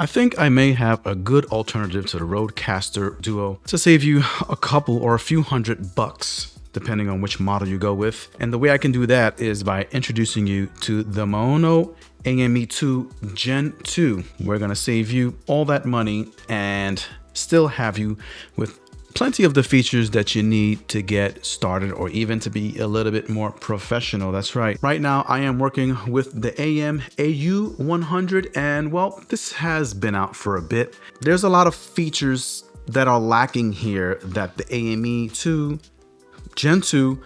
I think I may have a good alternative to the Rodecaster Duo to save you a couple or a few $100, depending on which model you go with. And the way I can do that is by introducing you to the Mono AME2 Gen 2. We're gonna save you all that money and still have you with plenty of the features that you need to get started or even to be a little bit more professional. That's right. Right now I am working with the AME2 100, and well, this has been out for a bit. There's a lot of features that are lacking here that the AME2 Gen 2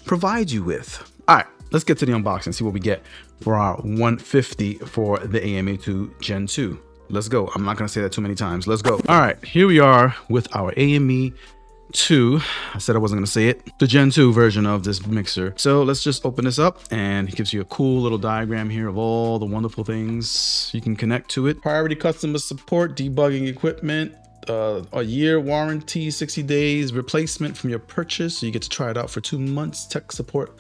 provides you with. All right, let's get to the unboxing and see what we get for our 150 for the AME2 Gen 2. Let's go. I'm not going to say that too many times. Let's go. All right, here we are with our AME2. I said I wasn't going to say it. The Gen 2 version of this mixer. So let's just open this up, and it gives you a cool little diagram here of all the wonderful things you can connect to it. Priority customer support, debugging equipment, a year warranty, 60 days replacement from your purchase. So you get to try it out for 2 months. Tech support,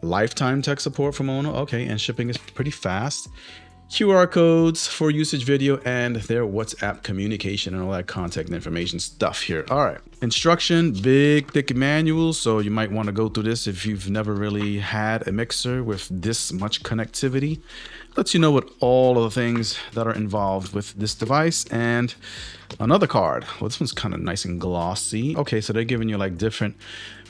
lifetime tech support from Ono. Okay, and shipping is pretty fast. QR codes for usage video and their WhatsApp communication and all that contact information stuff here. All right, instruction, big thick manual, so you might want to go through this if you've never really had a mixer with this much connectivity. Lets you know what all of the things that are involved with this device. And another card. Well, this one's kind of nice and glossy. Okay, so they're giving you like different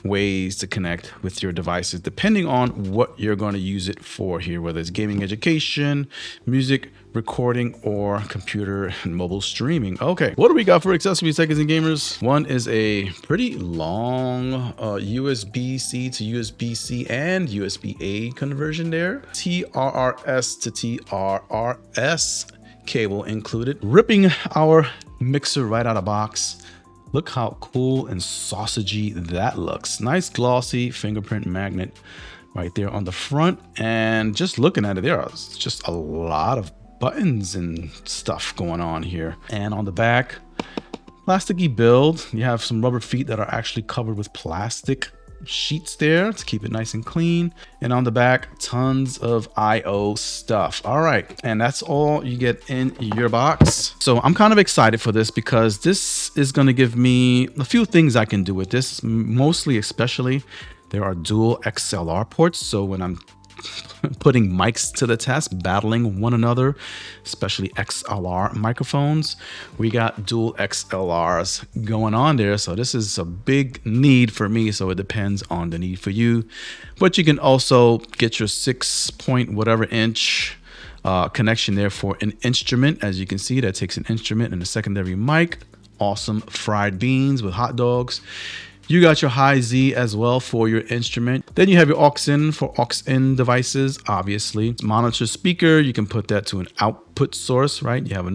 ways to connect with your devices depending on what you're going to use it for here, whether it's gaming, education, music recording, or computer and mobile streaming. Okay, what do we got for accessories, techies, and gamers? One is a pretty long USB-C to USB-C and USB-A conversion there. TRRS to TRRS cable included, ripping our mixer right out of box. Look how cool and sausagey that looks. Nice glossy fingerprint magnet right there on the front. And just looking at it, there are just a lot of buttons and stuff going on here. And on the back, plasticky build. You have some rubber feet that are actually covered with plastic sheets there to keep it nice and clean. And on the back, tons of IO stuff. All right, and that's all you get in your box. So I'm kind of excited for this because this is going to give me a few things I can do with this. Mostly, especially, there are dual XLR ports. So when I'm putting mics to the test, battling one another, especially XLR microphones, we got dual XLRs going on there. So this is a big need for me. So it depends on the need for you, but you can also get your 6-point-whatever-inch connection there for an instrument. As you can see, that takes an instrument and a secondary mic. Awesome fried beans with hot dogs. You got your high Z as well for your instrument. Then you have your aux in for aux in devices, obviously. Monitor speaker, you can put that to an output source, right? You have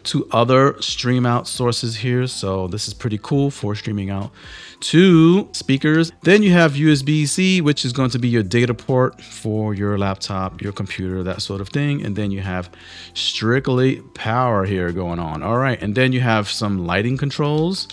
2 other stream out sources here. So this is pretty cool for streaming out 2 speakers. Then you have USB-C, which is going to be your data port for your laptop, your computer, that sort of thing. And then you have strictly power here going on. All right, and then you have some lighting controls.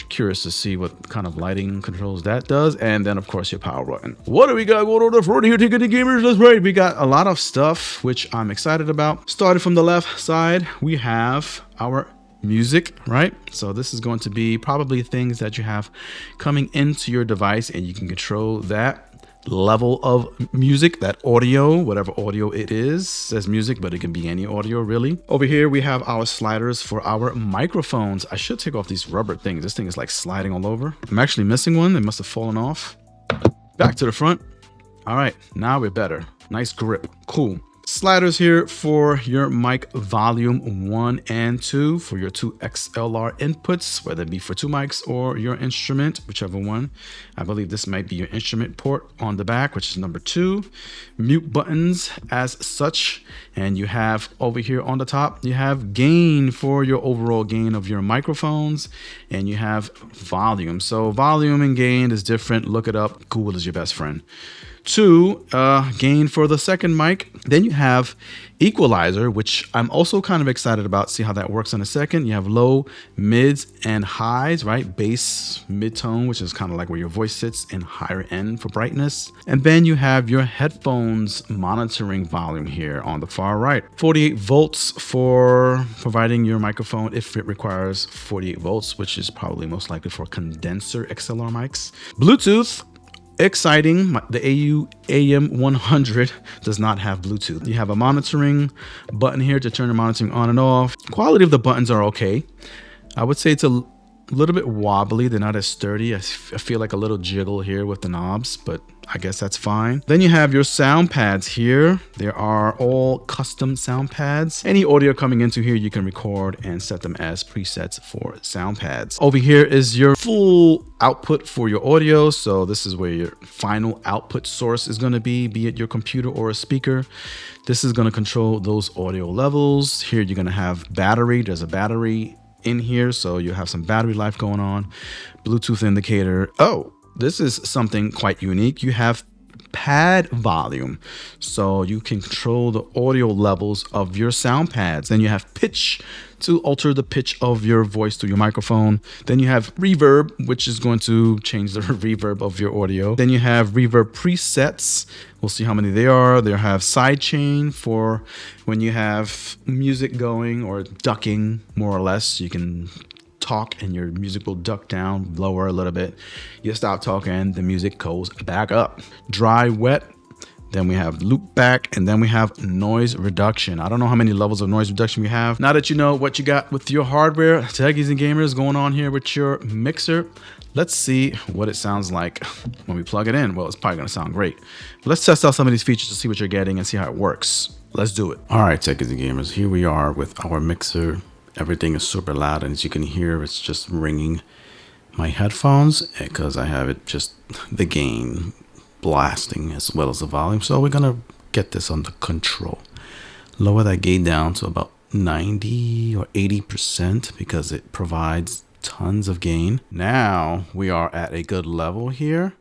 Curious to see what kind of lighting controls that does. And then of course your power button. What do we got going on the front here, Ticket Gamers? That's right, we got a lot of stuff which I'm excited about. Starting from the left side, we have our music, right? So this is going to be probably things that you have coming into your device, and you can control that level of music, that audio, whatever audio it is. Says music, but it can be any audio really. Over here we have our sliders for our microphones. I should take off these rubber things. This thing is like sliding all over. I'm actually missing one. It must have fallen off. Back to the front. All right, now we're better. Nice grip. Cool. Sliders here for your mic volume 1 and 2 for your 2 XLR inputs, whether it be for 2 mics or your instrument, whichever one. I believe this might be your instrument port on the back, which is number 2. Mute buttons as such. And you have over here on the top, you have gain for your overall gain of your microphones, and you have volume. So volume and gain is different. Look it up. Google is your best friend. 2 gain for the second mic. Then you have equalizer, which I'm also kind of excited about. See how that works in a second. You have low, mids, and highs, right? Bass, mid-tone, which is kind of like where your voice sits, and higher end for brightness. And then you have your headphones monitoring volume here on the far right. 48 volts for providing your microphone if it requires 48 volts, which is probably most likely for condenser XLR mics. Bluetooth. Exciting, the AME2 does not have Bluetooth. You have a monitoring button here to turn the monitoring on and off. Quality of the buttons are okay. I would say it's a little bit wobbly. They're not as sturdy. I feel like a little jiggle here with the knobs, but I guess that's fine. Then you have your sound pads here. There are all custom sound pads. Any audio coming into here, you can record and set them as presets for sound pads. Over here is your full output for your audio. So this is where your final output source is going to be it your computer or a speaker. This is going to control those audio levels. Here you're going to have battery. There's a battery in here, so you have some battery life going on. Bluetooth indicator. Oh, this is something quite unique. You have pad volume, so you can control the audio levels of your sound pads. Then you have pitch to alter the pitch of your voice through your microphone. Then you have reverb, which is going to change the reverb of your audio. Then you have reverb presets. We'll see how many they are. They have sidechain for when you have music going or ducking, more or less. You can talk and your music will duck down, lower a little bit. You stop talking, the music goes back up. Dry, wet. Then we have loop back, and then we have noise reduction. I don't know how many levels of noise reduction we have. Now that you know what you got with your hardware, techies and gamers, going on here with your mixer, let's see what it sounds like when we plug it in. Well, it's probably gonna sound great. Let's test out some of these features to see what you're getting and see how it works. Let's do it. All right, techies and gamers, here we are with our mixer. Everything is super loud, and as you can hear, it's just ringing my headphones because I have it just the gain blasting as well as the volume. So we're gonna get this under control. Lower that gain down to about 90 or 80% because it provides tons of gain. Now we are at a good level here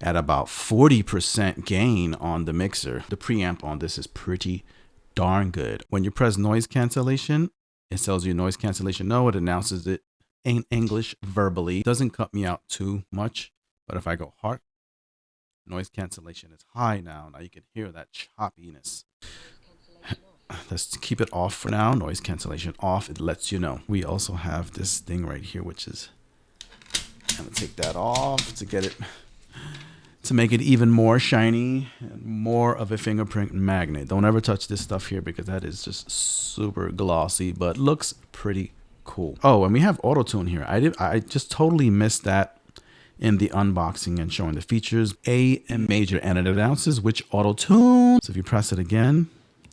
at about 40% gain on the mixer. The preamp on this is pretty darn good. When you press noise cancellation, it tells you noise cancellation no. It announces it in English verbally. It doesn't cut me out too much, but if I go hard, noise cancellation is high now. Now you can hear that choppiness. Let's keep it off for now. Noise cancellation off. It lets you know. We also have this thing right here, which is, I'm gonna take that off to get it, to make it even more shiny and more of a fingerprint magnet. Don't ever touch this stuff here because that is just super glossy, but looks pretty cool. Oh, and we have Autotune here. I just totally missed that in the unboxing and showing the features. A and major, and it announces which Autotune. So if you press it again,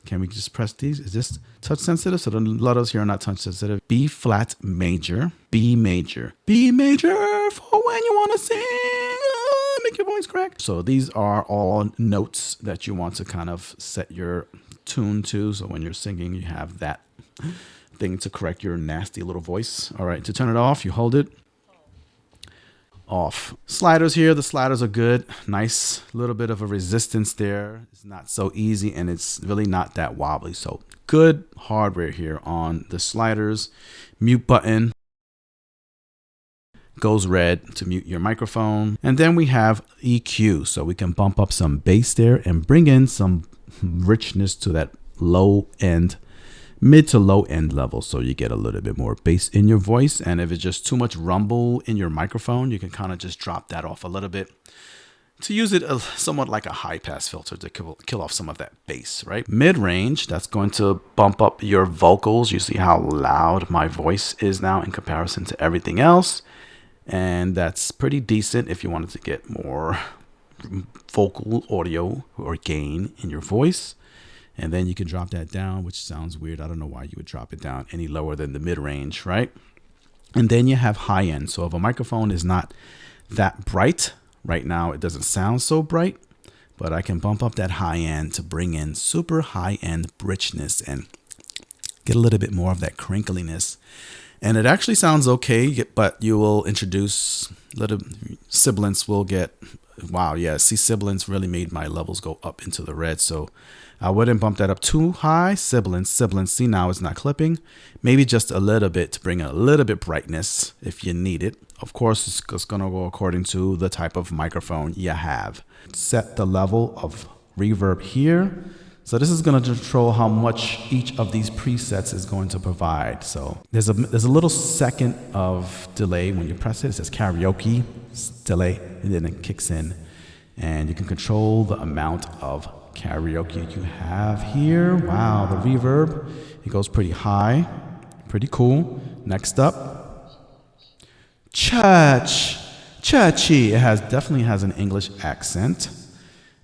can we just press these? Is this touch sensitive? So the letters here are not touch sensitive. B flat major, B major, B major for when you want to sing. Make your voice crack. So these are all notes that you want to kind of set your tune to. So when you're singing, you have that thing to correct your nasty little voice. All right, to turn it off, you hold it. Off. Sliders here, the sliders are good. Nice little bit of a resistance there. It's not so easy and it's really not that wobbly. So good hardware here on the sliders. Mute button goes red to mute your microphone. And then we have EQ, so we can bump up some bass there and bring in some richness to that low end, mid to low end level, so you get a little bit more bass in your voice. And if it's just too much rumble in your microphone, you can kind of just drop that off a little bit to use it somewhat like a high pass filter to kill off some of that bass, right? Mid range, that's going to bump up your vocals. You see how loud my voice is now in comparison to everything else. And that's pretty decent if you wanted to get more vocal audio or gain in your voice. And then you can drop that down, which sounds weird. I don't know why you would drop it down any lower than the mid range, right? And then you have high end. So if a microphone is not that bright, right now it doesn't sound so bright, but I can bump up that high end to bring in super high end richness and get a little bit more of that crinkliness. And it actually sounds okay, but you will introduce little sibilance will get Wow, yeah, see, sibilance really made my levels go up into the red, so I wouldn't bump that up too high. Sibilance, see, now it's not clipping. Maybe just a little bit to bring a little bit brightness if you need it. Of course, it's just gonna go according to the type of microphone you have. Set the level of reverb here. So this is going to control how much each of these presets is going to provide. So there's a little second of delay when you press it. It says karaoke delay, and then it kicks in. And you can control the amount of karaoke you have here. Wow, the reverb, it goes pretty high, pretty cool. Next up, churchy. It definitely has an English accent.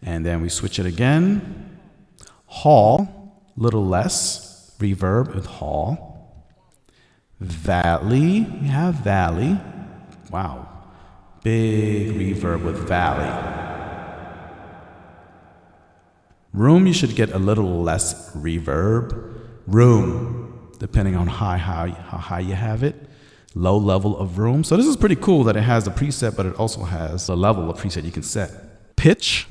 And then we switch it again. Hall, little less reverb with hall. Valley, we have valley. Wow, big reverb with valley. Room, you should get a little less reverb. Room, depending on how high you have it. Low level of room. So this is pretty cool that it has the preset, but it also has the level of preset you can set. Pitch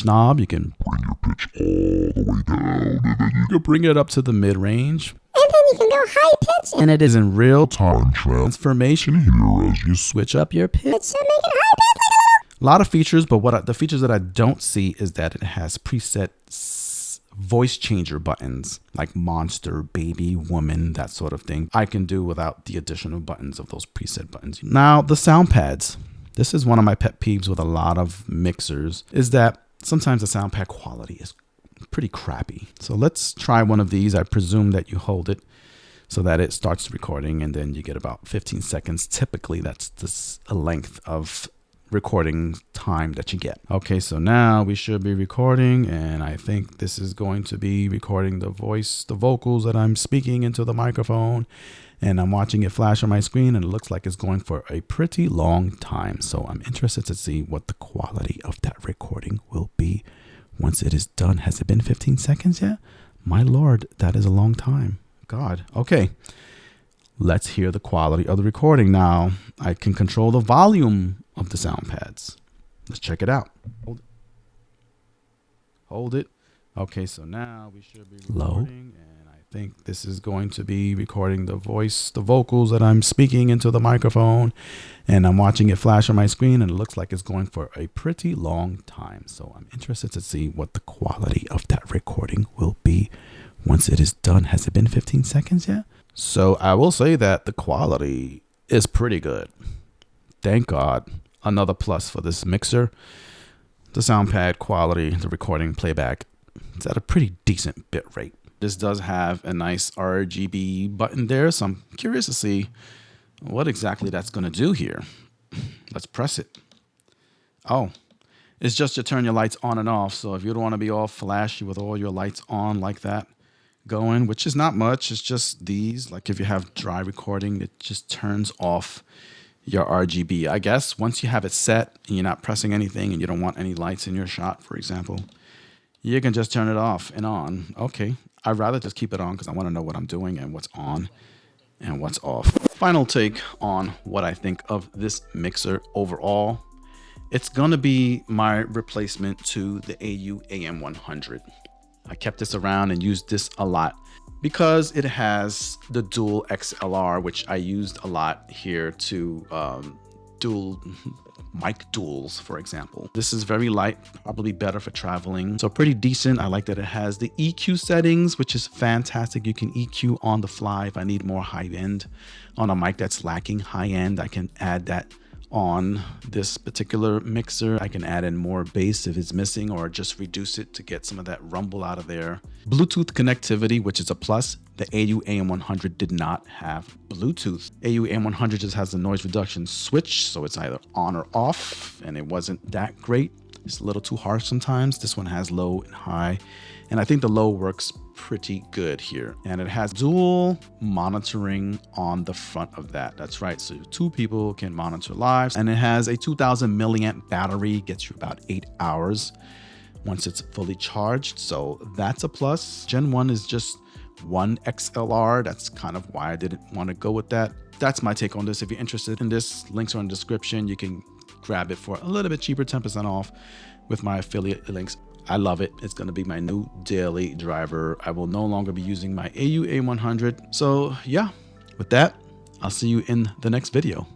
knob, you can bring your pitch all the way down, and then you can bring it up to the mid-range. And then you can go high pitch. And it is in real-time transformation here as you switch up your pitch. So make it high pitch. A lot of features, but the features that I don't see is that it has preset voice changer buttons like monster, baby, woman, that sort of thing. I can do without the additional buttons of those preset buttons. Now, the sound pads. This is one of my pet peeves with a lot of mixers, is that sometimes the sound pad quality is pretty crappy. So let's try one of these. I presume that you hold it so that it starts recording, and then you get about 15 seconds. Typically, that's a length of recording time that you get. Okay, so now we should be recording, and I think this is going to be recording the vocals that I'm speaking into the microphone, and I'm watching it flash on my screen, and it looks like it's going for a pretty long time. So I'm interested to see what the quality of that recording will be once it is done. Has it been 15 seconds yet? My Lord, that is a long time. God. Okay. Let's hear the quality of the recording. Now, I can control the volume of the sound pads. Let's check it out. Hold it. Okay, so now we should be recording, and I think this is going to be recording the vocals that I'm speaking into the microphone, and I'm watching it flash on my screen, and it looks like it's going for a pretty long time. So I'm interested to see what the quality of that recording will be once it is done. Has it been 15 seconds yet? So I will say that the quality is pretty good. Thank God. Another plus for this mixer. The sound pad quality, the recording playback, it's at a pretty decent bit rate. This does have a nice RGB button there, so I'm curious to see what exactly that's going to do here. Let's press it. Oh, it's just to turn your lights on and off. So if you don't want to be all flashy with all your lights on like that going, which is not much, it's just these. Like if you have dry recording, it just turns off your RGB. I guess once you have it set and you're not pressing anything and you don't want any lights in your shot, for example, you can just turn it off and on. Okay, I'd rather just keep it on because I want to know what I'm doing and what's on and what's off. Final take on what I think of this mixer overall. It's gonna be my replacement to the AU AM100. I kept this around and used this a lot because it has the dual XLR, which I used a lot here to dual mic duals, for example. This is very light, probably better for traveling. So pretty decent. I like that it has the EQ settings, which is fantastic. You can EQ on the fly. If I need more high end on a mic that's lacking high end, I can add that on this particular mixer. I can add in more bass if it's missing, or just reduce it to get some of that rumble out of there. Bluetooth connectivity, which is a plus. The AU AM100 did not have Bluetooth. AU AM100 just has the noise reduction switch, so it's either on or off, and it wasn't that great. It's a little too harsh sometimes. This one has low and high, and I think the low works pretty good here. And it has dual monitoring on the front of that. That's right, so two people can monitor live. And it has a 2000 milliamp battery, gets you about 8 hours once it's fully charged. So that's a plus. Gen 1 is just one XLR. That's kind of why I didn't want to go with that. That's my take on this. If you're interested in this, links are in the description. You can grab it for a little bit cheaper, 10% off with my affiliate links. I love it. It's going to be my new daily driver. I will no longer be using my AU A100. So yeah, with that, I'll see you in the next video.